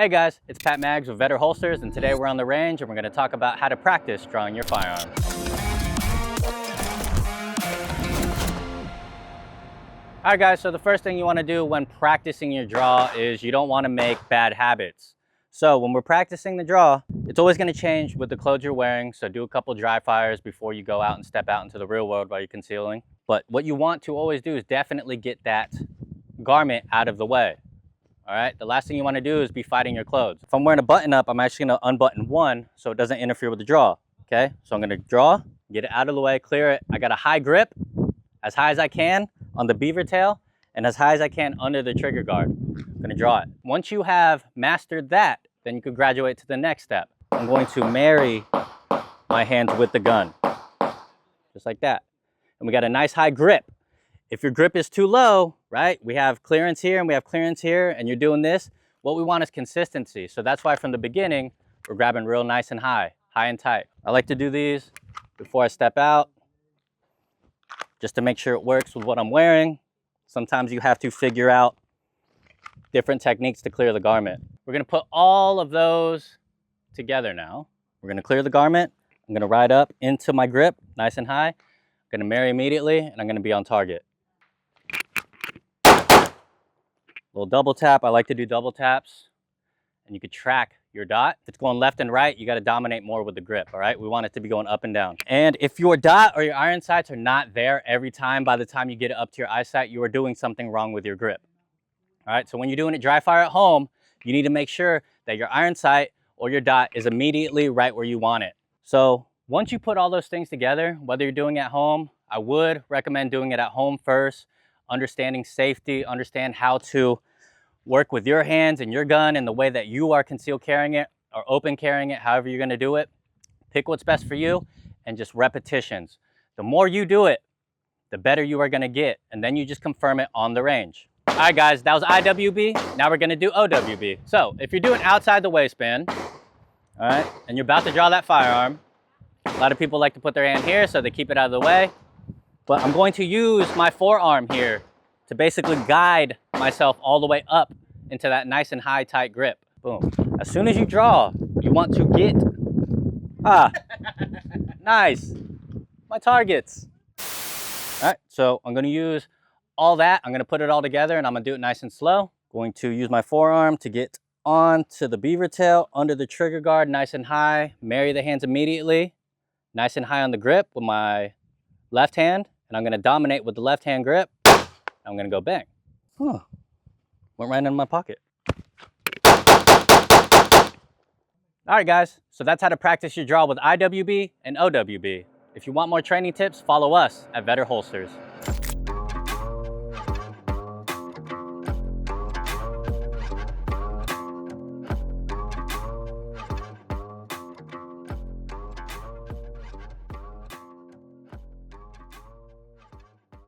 Hey guys, it's Pat Maggs with Vetter Holsters, and today we're on the range and we're going to talk about how to practice drawing your firearm. Alright guys, so the first thing you want to do when practicing your draw is you don't want to make bad habits. So when we're practicing the draw, it's always going to change with the clothes you're wearing, so do a couple dry fires before you go out and step out into the real world while you're concealing. But what you want to always do is definitely get that garment out of the way. All right, the last thing you want to do is be fighting your clothes. If I'm wearing a button up, I'm actually going to unbutton one so it doesn't interfere with the draw. Okay, so I'm going to draw, get it out of the way, clear it. I got a high grip, as high as I can on the beaver tail and as high as I can under the trigger guard. I'm going to draw it. Once you have mastered that, then you can graduate to the next step. I'm going to marry my hands with the gun, just like that. And we got a nice high grip. If your grip is too low, right, we have clearance here and we have clearance here, and you're doing this, what we want is consistency. So that's why from the beginning, we're grabbing real nice and high and tight. I like to do these before I step out, just to make sure it works with what I'm wearing. Sometimes you have to figure out different techniques to clear the garment. We're gonna put all of those together now. We're gonna clear the garment. I'm gonna ride up into my grip, nice and high. I'm gonna marry immediately, and I'm gonna be on target. Little double tap. I like to do double taps, and you could track your dot. If it's going left and right, you got to dominate more with the grip. All right, we want it to be going up and down. And if your dot or your iron sights are not there every time, by the time you get it up to your eyesight, you are doing something wrong with your grip. All right, so when you're doing it dry fire at home, you need to make sure that your iron sight or your dot is immediately right where you want it. So once you put all those things together, whether you're doing it at home, I would recommend doing it at home first. Understanding safety, understand how to work with your hands and your gun in the way that you are concealed carrying it or open carrying it, however you're going to do it. Pick what's best for you and just repetitions. The more you do it, the better you are going to get, and then you just confirm it on the range. All right guys, that was IWB. Now we're going to do OWB. So if you're doing outside the waistband, all right, and you're about to draw that firearm, a lot of people like to put their hand here so they keep it out of the way. But I'm going to use my forearm here to basically guide myself all the way up into that nice and high, tight grip. Boom. As soon as you draw, you want to get, nice, my targets. All right, so I'm gonna use all that. I'm gonna put it all together and I'm gonna do it nice and slow. Going to use my forearm to get onto the beaver tail, under the trigger guard, nice and high. Marry the hands immediately, nice and high on the grip with my left hand. And I'm going to dominate with the left hand grip. I'm going to go bang. Went right in my pocket. All right, guys. So that's how to practice your draw with IWB and OWB. If you want more training tips, follow us at Vetter Holsters.